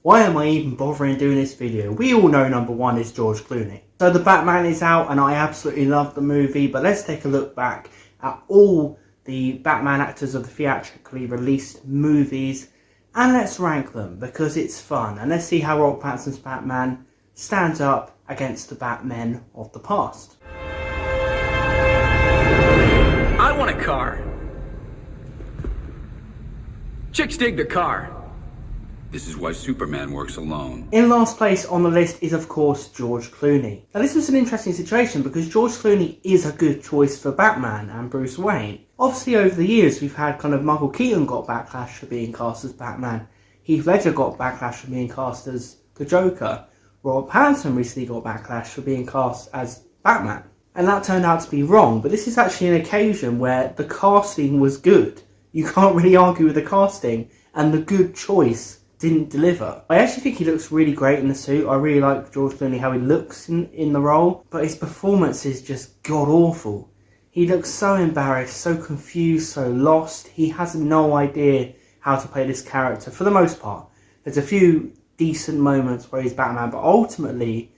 Why am I even bothering doing this video? We all know number one is George Clooney. So the Batman is out and I absolutely love the movie, but let's take a look back at all the Batman actors of the theatrically released movies and let's rank them because it's fun, and let's see how Robert Pattinson's Batman stands up against the Batmen of the past. I want a car. Chicks dig the car. This is why Superman works alone. In last place on the list is of course George Clooney. Now this was an interesting situation because George Clooney is a good choice for Batman and Bruce Wayne. Obviously over the years we've had kind of Michael Keaton got backlash for being cast as Batman. Heath Ledger got backlash for being cast as the Joker. Robert Pattinson recently got backlash for being cast as Batman. And that turned out to be wrong, but this is actually an occasion where the casting was good. You can't really argue with the casting, and the good choice didn't deliver. I actually think he looks really great in the suit. I really like George Clooney, how he looks in the role, but his performance is just god-awful. He looks so embarrassed, so confused, so lost. He has no idea how to play this character for the most part. There's a few decent moments where he's Batman, but ultimately,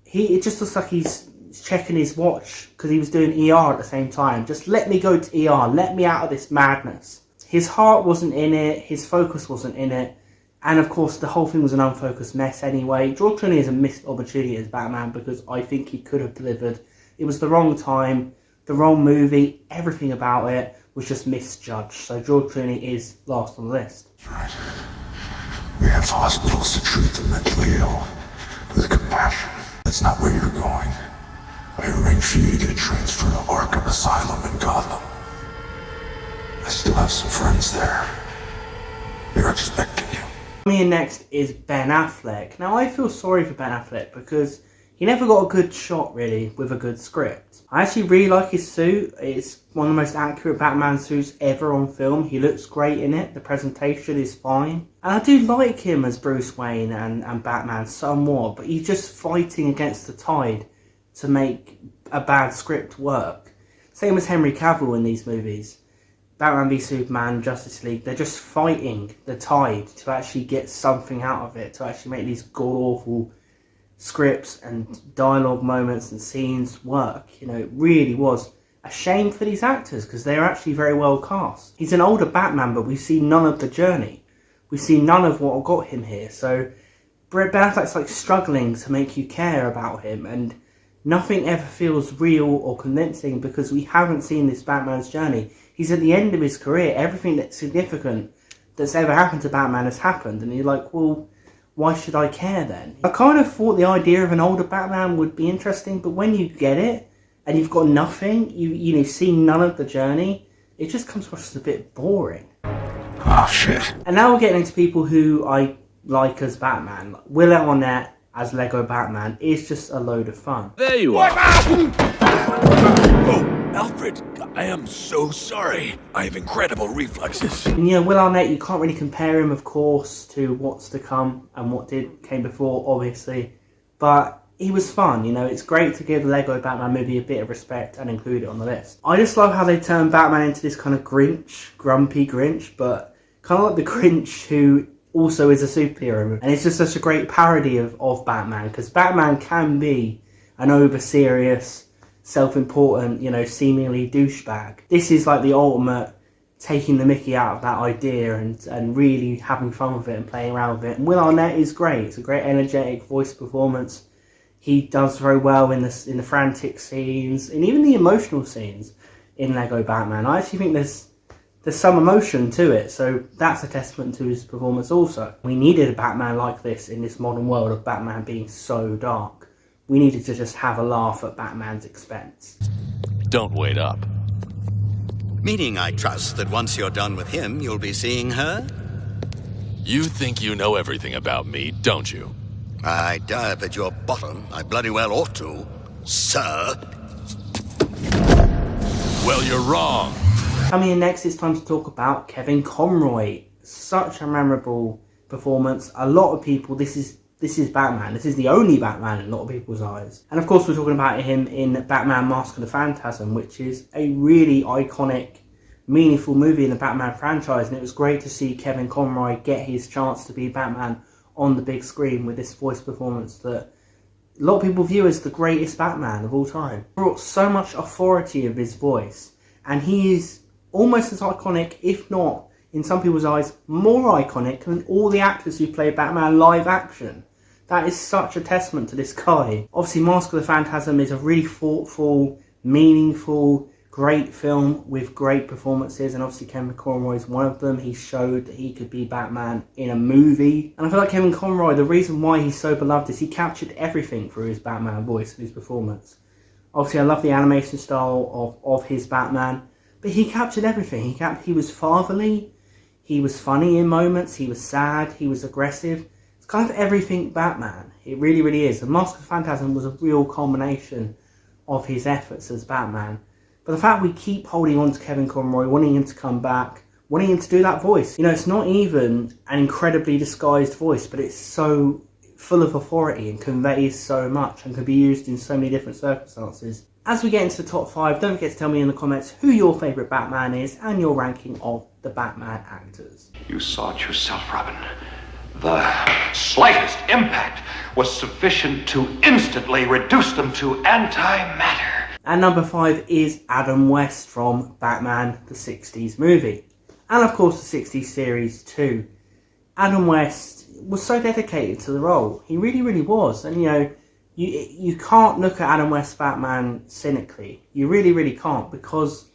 it just looks like he's checking his watch because he was doing ER at the same time. Just let me go to ER, let me out of this madness. His heart wasn't in it, his focus wasn't in it, and of course the whole thing was an unfocused mess anyway. George Clooney is a missed opportunity as Batman because I think he could have delivered. It was the wrong time, the wrong movie, everything about it was just misjudged. So George Clooney is last on the list. Right. We have hospitals to treat the mentally ill with compassion. That's not where you're going. I arranged for you to get transferred to Arkham Asylum in Gotham. I still have some friends there. They're expecting you. Coming in next is Ben Affleck. Now I feel sorry for Ben Affleck because he never got a good shot really with a good script. I actually really like his suit. It's one of the most accurate Batman suits ever on film. He looks great in it. The presentation is fine. And I do like him as Bruce Wayne and Batman somewhat, but he's just fighting against the tide to make a bad script work. Same as Henry Cavill in these movies. Batman v Superman, Justice League, they're just fighting the tide to actually get something out of it, to actually make these god-awful scripts and dialogue moments and scenes work. You know, it really was a shame for these actors because they're actually very well cast. He's an older Batman, but we've seen none of the journey. We've seen none of what got him here, so Ben Affleck's like struggling to make you care about him, and nothing ever feels real or convincing because we haven't seen this Batman's journey. He's at the end of his career. Everything that's significant that's ever happened to Batman has happened. And you're like, well, why should I care then? I kind of thought the idea of an older Batman would be interesting, but when you get it and you've got nothing, you've seen none of the journey, it just comes across as a bit boring. Oh, shit. And now we're getting into people who I like as Batman. Will Arnett as Lego Batman is just a load of fun. There you are. Oh, Alfred, I am so sorry. I have incredible reflexes. And you know, Will Arnett, you can't really compare him, of course, to what's to come and what came before, obviously. But he was fun, you know. It's great to give the Lego Batman movie a bit of respect and include it on the list. I just love how they turned Batman into this kind of Grinch, grumpy Grinch, but kind of like the Grinch who also is a superhero. And it's just such a great parody of Batman, because Batman can be an over-serious, self-important, you know, seemingly douchebag. This is like the ultimate taking the mickey out of that idea and really having fun with it and playing around with it. And Will Arnett is great. It's a great energetic voice performance. He does very well in the frantic scenes and even the emotional scenes in Lego Batman. I actually think there's some emotion to it, so that's a testament to his performance also. We needed a Batman like this in this modern world of Batman being so dark. We needed to just have a laugh at Batman's expense. Don't wait up. Meaning, I trust, that once you're done with him, you'll be seeing her? You think you know everything about me, don't you? I dive at your bottom. I bloody well ought to, sir. Well, you're wrong. Coming in next, it's time to talk about Kevin Conroy. Such a memorable performance. A lot of people, this is Batman. This is the only Batman in a lot of people's eyes. And of course we're talking about him in Batman Mask of the Phantasm, which is a really iconic, meaningful movie in the Batman franchise. And it was great to see Kevin Conroy get his chance to be Batman on the big screen with this voice performance that a lot of people view as the greatest Batman of all time. He brought so much authority of his voice, and he is almost as iconic, if not, in some people's eyes, more iconic than all the actors who played Batman live action. That is such a testament to this guy. Obviously, Mask of the Phantasm is a really thoughtful, meaningful, great film with great performances, and obviously Kevin Conroy is one of them. He showed that he could be Batman in a movie, and I feel like Kevin Conroy, the reason why he's so beloved is he captured everything through his Batman voice and his performance. Obviously, I love the animation style of his Batman, but he captured everything. He was fatherly, he was funny in moments, he was sad, he was aggressive. It's kind of everything Batman. It really, really is. And Mask of the Phantasm was a real culmination of his efforts as Batman. But the fact we keep holding on to Kevin Conroy, wanting him to come back, wanting him to do that voice. You know, it's not even an incredibly disguised voice, but it's so full of authority and conveys so much and can be used in so many different circumstances. As we get into the top 5, don't forget to tell me in the comments who your favourite Batman is and your ranking of the Batman actors. You saw it yourself, Robin. The slightest impact was sufficient to instantly reduce them to antimatter. And number 5 is Adam West from Batman the 60s movie. And of course the 60s series too. Adam West was so dedicated to the role. He really, really was. And you know, you can't look at Adam West's Batman cynically. You really, really can't, because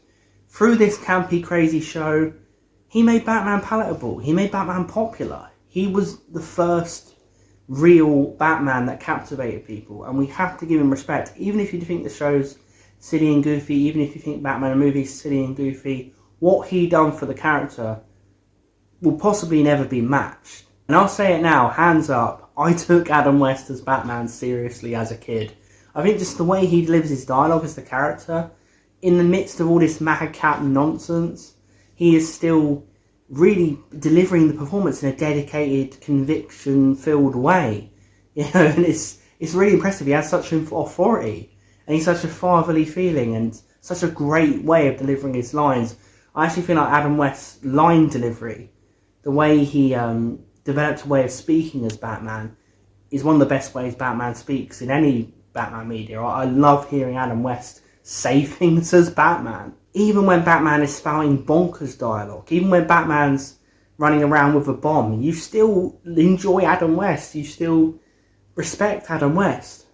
through this campy, crazy show, he made Batman palatable. He made Batman popular. He was the first real Batman that captivated people, and we have to give him respect. Even if you think the show's silly and goofy, even if you think Batman the movie's silly and goofy, what he done for the character will possibly never be matched. And I'll say it now, hands up, I took Adam West as Batman seriously as a kid. I think just the way he delivers his dialogue as the character, in the midst of all this madcap nonsense, he is still really delivering the performance in a dedicated, conviction-filled way. You know, and it's really impressive. He has such authority, and he's such a fatherly feeling, and such a great way of delivering his lines. I actually feel like Adam West's line delivery, the way he developed a way of speaking as Batman, is one of the best ways Batman speaks in any Batman media. I love hearing Adam West say things as Batman. Even when Batman is spouting bonkers dialogue, even when Batman's running around with a bomb, you still enjoy Adam West, you still respect Adam West.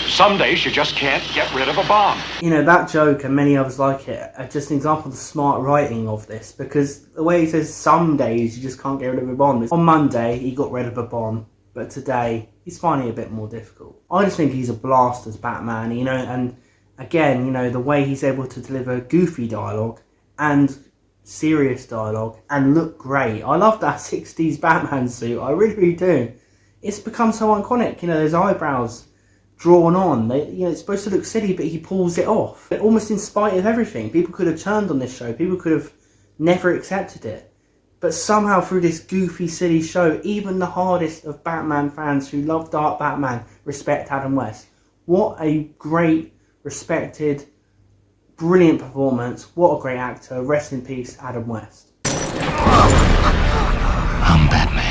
Some days you just can't get rid of a bomb. You know, that joke and many others like it are just an example of the smart writing of this, because the way he says some days you just can't get rid of a bomb. On Monday he got rid of a bomb, but today he's finding it a bit more difficult. I just think he's a blast as Batman, you know, and again, you know, the way he's able to deliver goofy dialogue and serious dialogue and look great. I love that 60s Batman suit, I really, really do. It's become so iconic, you know, those eyebrows drawn on. You know, it's supposed to look silly, but he pulls it off. Almost in spite of everything. People could have turned on this show. People could have never accepted it. But somehow through this goofy, silly show, even the hardest of Batman fans who love Dark Batman respect Adam West. What a great, respected, brilliant performance. What a great actor. Rest in peace, Adam West. I'm Batman.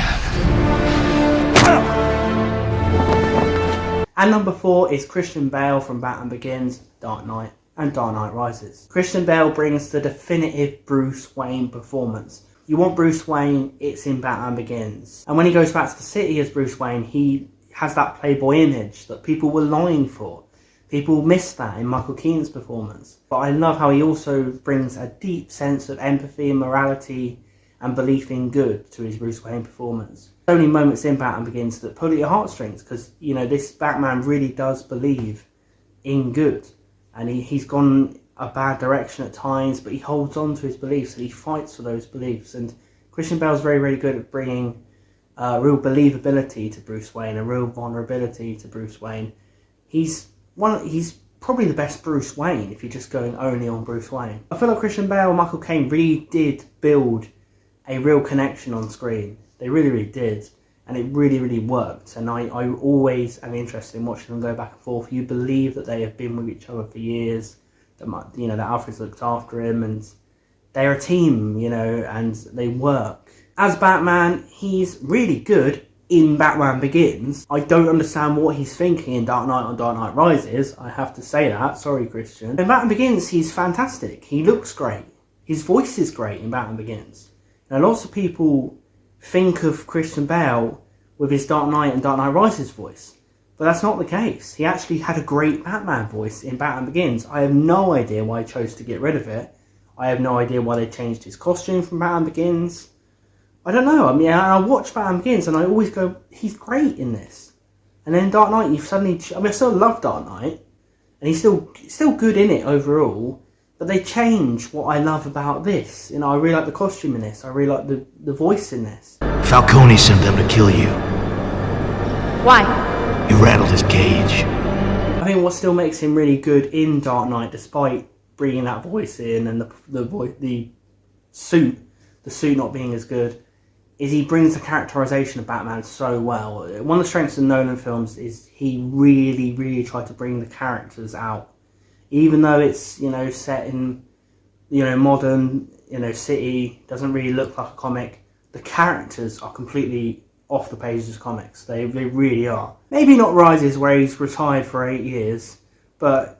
And number 4 is Christian Bale from Batman Begins, Dark Knight, and Dark Knight Rises. Christian Bale brings the definitive Bruce Wayne performance. You want Bruce Wayne, it's in Batman Begins. And when he goes back to the city as Bruce Wayne, he has that playboy image that people were longing for. People missed that in Michael Keaton's performance. But I love how he also brings a deep sense of empathy and morality and belief in good to his Bruce Wayne performance. So many moments in Batman Begins that pull at your heartstrings, because, you know, this Batman really does believe in good. And he's gone a bad direction at times, but he holds on to his beliefs and he fights for those beliefs. And Christian Bale's very, very good at bringing real believability to Bruce Wayne, a real vulnerability to Bruce Wayne. He's probably the best Bruce Wayne if you're just going only on Bruce Wayne. I feel like Christian Bale and Michael Caine really did build a real connection on screen. They really, really did. and it really, really worked. And I always am interested in watching them go back and forth. You believe that they have been with each other for years, that that Alfred's looked after him, and they're a team, and they work. As Batman, he's really good in Batman Begins. I don't understand what he's thinking in Dark Knight or Dark Knight Rises. I have to say that. Sorry, Christian. In Batman Begins, he's fantastic. He looks great. His voice is great in Batman Begins. Now, lots of people think of Christian Bale with his Dark Knight and Dark Knight Rises voice, but that's not the case. He actually had a great Batman voice in Batman Begins. I have no idea why he chose to get rid of it. I have no idea why they changed his costume from Batman Begins. I don't know. I mean, I watch Batman Begins and I always go, he's great in this. And then Dark Knight, I still love Dark Knight, and he's still good in it overall. But they change what I love about this. I really like the costume in this. I really like the voice in this. Falcone sent them to kill you. Why? You rattled his cage. I think what still makes him really good in Dark Knight, despite bringing that voice in and the suit not being as good, is he brings the characterization of Batman so well. One of the strengths of Nolan films is he really, really tried to bring the characters out. Even though it's, set in, modern, city, doesn't really look like a comic, the characters are completely off the pages of comics. They really are. Maybe not Rises, where he's retired for 8 years, but,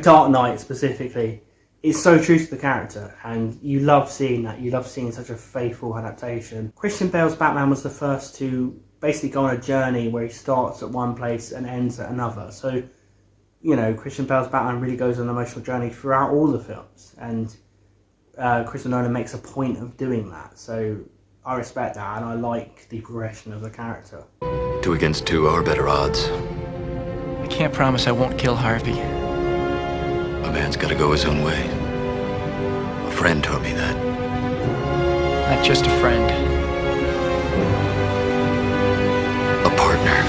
Dark Knight specifically is so true to the character, and you love seeing that. You love seeing such a faithful adaptation. Christian Bale's Batman was the first to basically go on a journey where he starts at one place and ends at another. So, Christian Bale's Batman really goes on an emotional journey throughout all the films, and Christopher Nolan makes a point of doing that. So I respect that, and I like the progression of the character. 2 against 2 are better odds. I can't promise I won't kill Harvey. A man's gotta go his own way. A friend taught me that. Not just a friend. A partner.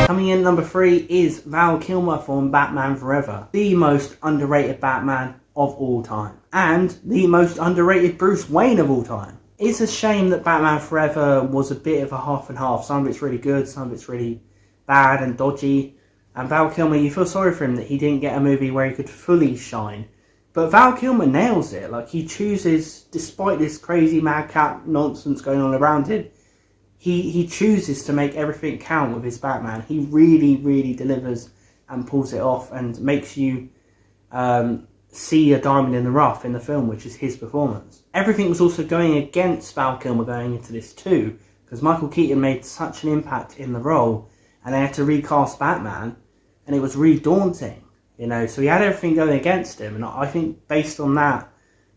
Coming in number 3 is Val Kilmer from Batman Forever. The most underrated Batman of all time. And the most underrated Bruce Wayne of all time. It's a shame that Batman Forever was a bit of a half and half. Some of it's really good, some of it's really bad and dodgy. And Val Kilmer, you feel sorry for him that he didn't get a movie where he could fully shine. But Val Kilmer nails it. Like, he chooses, despite this crazy madcap nonsense going on around him, he chooses to make everything count with his Batman. He really, really delivers and pulls it off and makes you see a diamond in the rough in the film, which is his performance. Everything was also going against Val Kilmer going into this too, because Michael Keaton made such an impact in the role, and they had to recast Batman, and it was really daunting, so he had everything going against him, and I think based on that,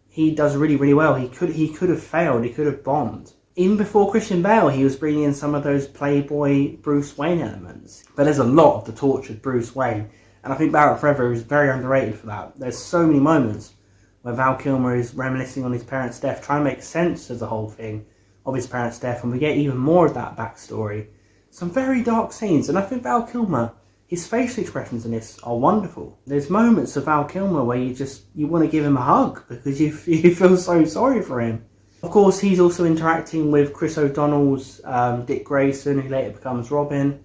he does really, really well. He could have failed, he could have bombed. Even before Christian Bale, he was bringing in some of those playboy Bruce Wayne elements, but there's a lot of the tortured Bruce Wayne, and I think Batman Forever is very underrated for that. There's so many moments where Val Kilmer is reminiscing on his parents' death, trying to make sense of the whole thing of his parents' death, and we get even more of that backstory. Some very dark scenes, and I think Val Kilmer, his facial expressions in this are wonderful. There's moments of Val Kilmer where you want to give him a hug because you feel so sorry for him. Of course, he's also interacting with Chris O'Donnell's Dick Grayson, who later becomes Robin.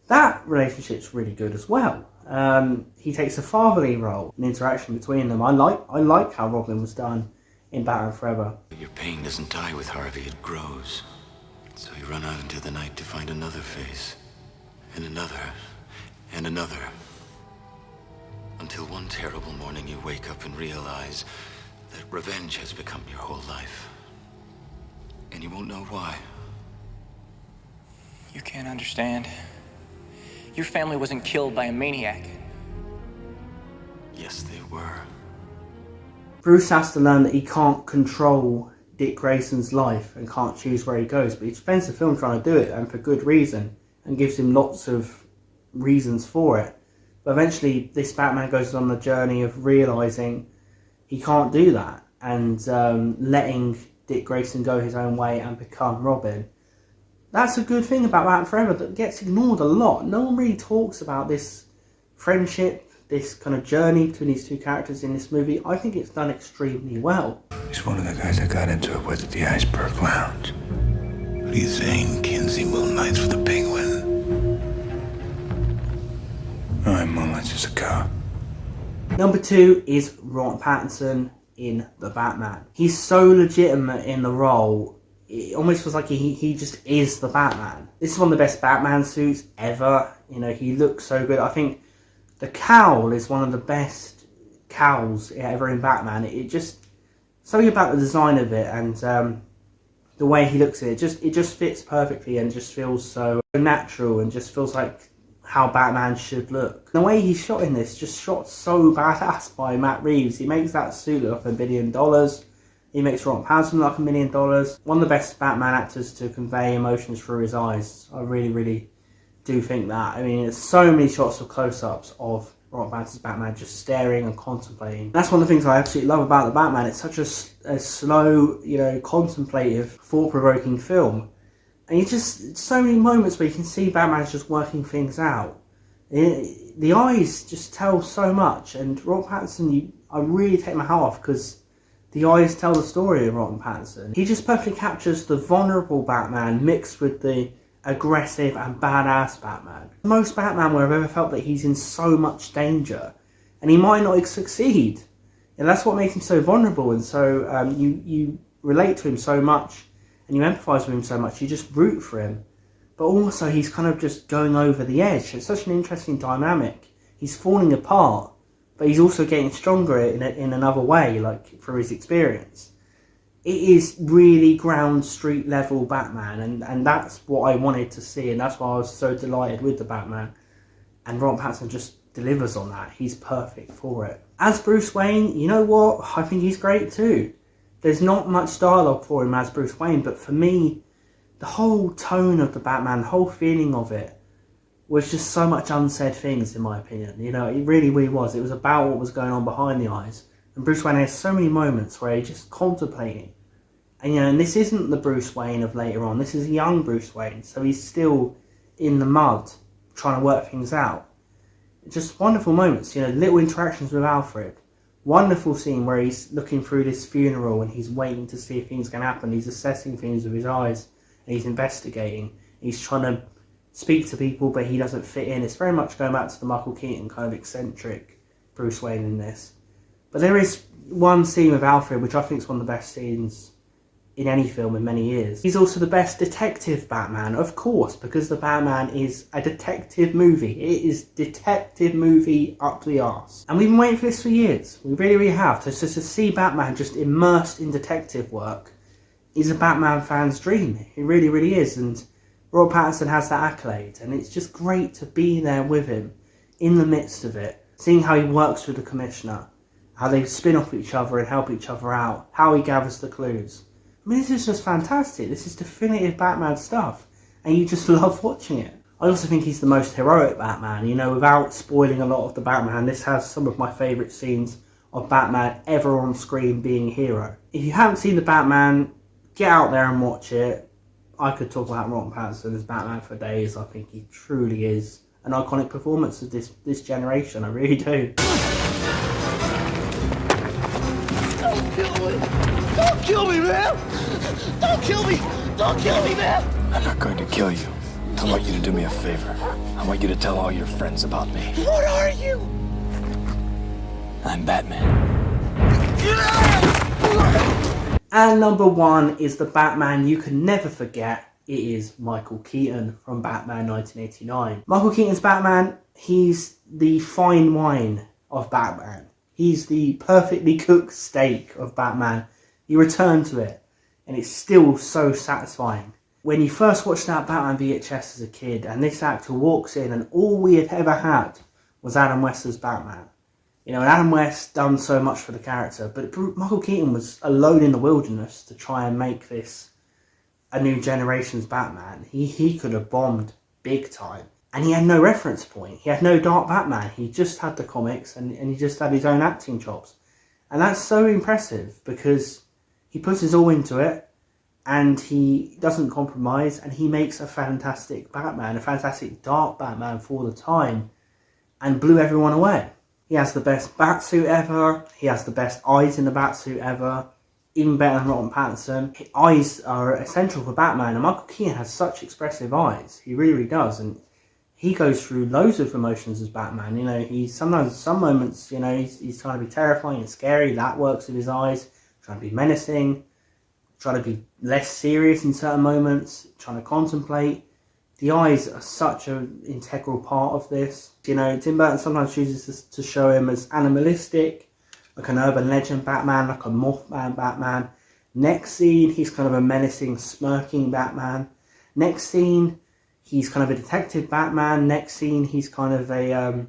That relationship's really good as well. He takes a fatherly role in interaction between them. I like how Robin was done in Batman Forever. Your pain doesn't die with Harvey, it grows. So you run out into the night to find another face, and another, and another. Until one terrible morning you wake up and realize that revenge has become your whole life. And you won't know why. You can't understand. Your family wasn't killed by a maniac. Yes, they were. Bruce has to learn that he can't control Dick Grayson's life and can't choose where he goes, but he spends the film trying to do it, and for good reason, and gives him lots of reasons for it. But eventually this Batman goes on the journey of realising he can't do that, and letting Dick Grayson go his own way and become Robin. That's a good thing about Batman Forever that gets ignored a lot. No one really talks about this friendship, this kind of journey between these two characters in this movie. I think it's done extremely well. He's one of the guys that got into it with at the Iceberg Lounge. What do you think, Kinsey Moon Knights with a penguin? I'm Moonlight just a car. Number 2 is Robert Pattinson in The Batman. He's so legitimate in the role, it almost feels like he just is the Batman. This is one of the best Batman suits ever. You know, he looks so good. I think the cowl is one of the best cowls ever in Batman. It just, something about the design of it and the way he looks at it, it just fits perfectly and just feels so natural and just feels like how Batman should look. The way he's shot in this, just shot so badass by Matt Reeves. He makes that suit look like $1 billion. He makes Robert Pattinson look like $1 million. One of the best Batman actors to convey emotions through his eyes. I really, really do think that. I mean, there's so many shots of close-ups of Robert Pattinson's Batman just staring and contemplating. That's one of the things I absolutely love about the Batman. It's such a slow, you know, contemplative, thought-provoking film. And you just, so many moments where you can see Batman's just working things out. The eyes just tell so much. And Robert Pattinson, I really take my hat off because the eyes tell the story of Robert Pattinson. He just perfectly captures the vulnerable Batman mixed with the aggressive and badass Batman. Most Batman where I've ever felt that he's in so much danger and he might not succeed. And that's what makes him so vulnerable and so you relate to him so much and you empathise with him so much, you just root for him. But also he's kind of just going over the edge. It's such an interesting dynamic. He's falling apart, but he's also getting stronger in another way, like through his experience. It is really ground street level Batman, and that's what I wanted to see, and that's why I was so delighted with the Batman. And Robert Pattinson just delivers on that. He's perfect for it. As Bruce Wayne, you know what? I think he's great too. There's not much dialogue for him as Bruce Wayne, but for me, the whole tone of the Batman, the whole feeling of it, was just so much unsaid things, in my opinion. You know, it really, really was. It was about what was going on behind the eyes. And Bruce Wayne has so many moments where he's just contemplating. And, you know, and this isn't the Bruce Wayne of later on. This is a young Bruce Wayne. So he's still in the mud, trying to work things out. Just wonderful moments, you know, little interactions with Alfred. Wonderful scene where he's looking through this funeral and he's waiting to see if things can happen. He's assessing things with his eyes and he's investigating. He's trying to speak to people, but he doesn't fit in. It's very much going back to the Michael Keaton kind of eccentric Bruce Wayne in this. But there is one scene with Alfred, which I think is one of the best scenes in any film in many years. He's also the best detective Batman, of course, because the Batman is a detective movie. It is detective movie up the arse. And we've been waiting for this for years. We really, really have. To see Batman just immersed in detective work is a Batman fan's dream. It really, really is. And Robert Pattinson has that accolade. And it's just great to be there with him in the midst of it. Seeing how he works with the Commissioner. How they spin off each other and help each other out. How he gathers the clues. I mean, this is just fantastic. This is definitive Batman stuff. And you just love watching it. I also think he's the most heroic Batman. You know, without spoiling a lot of the Batman, this has some of my favourite scenes of Batman ever on screen being a hero. If you haven't seen the Batman, get out there and watch it. I could talk about Robert Pattinson as Batman for days. I think he truly is an iconic performance of this generation. I really do. Don't kill me! Don't kill me, man! Don't kill me! Don't kill me, man! I'm not going to kill you. I want you to do me a favor. I want you to tell all your friends about me. What are you? I'm Batman. And number 1 is the Batman you can never forget. It is Michael Keaton from Batman 1989. Michael Keaton's Batman, he's the fine wine of Batman. He's the perfectly cooked steak of Batman. You return to it, and it's still so satisfying. When you first watched that Batman VHS as a kid, and this actor walks in, and all we had ever had was Adam West's Batman. You know, and Adam West done so much for the character, but Michael Keaton was alone in the wilderness to try and make this a new generation's Batman. He could have bombed big time. And he had no reference point. He had no Dark Batman. He just had the comics and he just had his own acting chops. And that's so impressive because he puts his all into it and he doesn't compromise and he makes a fantastic Batman, a fantastic Dark Batman for the time and blew everyone away. He has the best Batsuit ever. He has the best eyes in the Batsuit ever. even better than Robert Pattinson. Eyes are essential for Batman, and Michael Keaton has such expressive eyes. He really does, and he goes through loads of emotions as Batman. You know, he's sometimes, some moments, you know, he's trying to be terrifying and scary. That works with his eyes. Trying to be menacing, trying to be less serious in certain moments, trying to contemplate. The eyes are such an integral part of this. You know, Tim Burton sometimes chooses to show him as animalistic, like an urban legend Batman, like a Mothman Batman. Next scene, he's kind of a menacing, smirking Batman. Next scene, he's kind of a detective Batman. Next scene, he's kind of a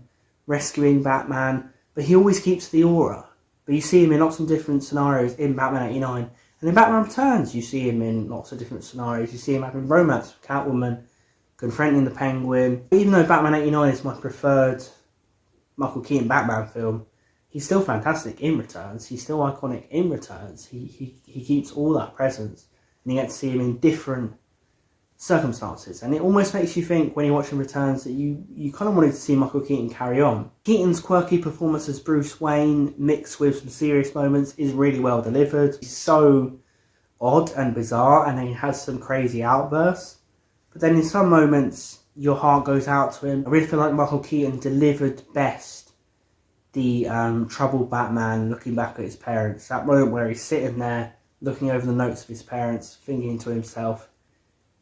rescuing Batman. But he always keeps the aura. But you see him in lots of different scenarios in Batman 89. And in Batman Returns, you see him in lots of different scenarios. You see him having romance with Catwoman, confronting the Penguin. Even though Batman 89 is my preferred Michael Keaton Batman film, he's still fantastic in Returns. He's still iconic in Returns. He keeps all that presence. And you get to see him in different circumstances. And it almost makes you think, when you're watching Returns, that you kind of wanted to see Michael Keaton carry on. Keaton's quirky performance as Bruce Wayne, mixed with some serious moments, is really well delivered. He's so odd and bizarre, and then he has some crazy outbursts. But then in some moments, your heart goes out to him. I really feel like Michael Keaton delivered best the troubled Batman looking back at his parents. That moment where he's sitting there, looking over the notes of his parents, thinking to himself.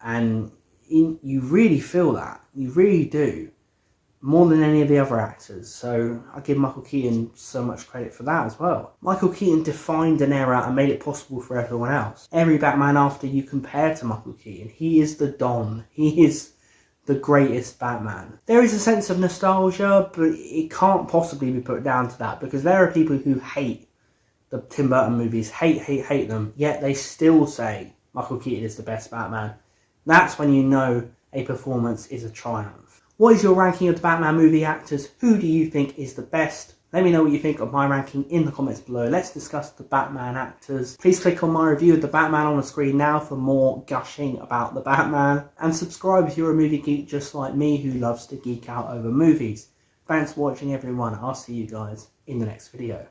And you really feel that. You really do. More than any of the other actors. So I give Michael Keaton so much credit for that as well. Michael Keaton defined an era and made it possible for everyone else. Every Batman after you compare to Michael Keaton, he is the Don. He is the greatest Batman. There is a sense of nostalgia, but it can't possibly be put down to that, because there are people who hate the Tim Burton movies, hate them, yet they still say Michael Keaton is the best Batman. That's when you know a performance is a triumph. What is your ranking of the Batman movie actors? Who do you think is the best? Let me know what you think of my ranking in the comments below. Let's discuss the Batman actors. Please click on my review of the Batman on the screen now for more gushing about the Batman. And subscribe if you're a movie geek just like me who loves to geek out over movies. Thanks for watching everyone. I'll see you guys in the next video.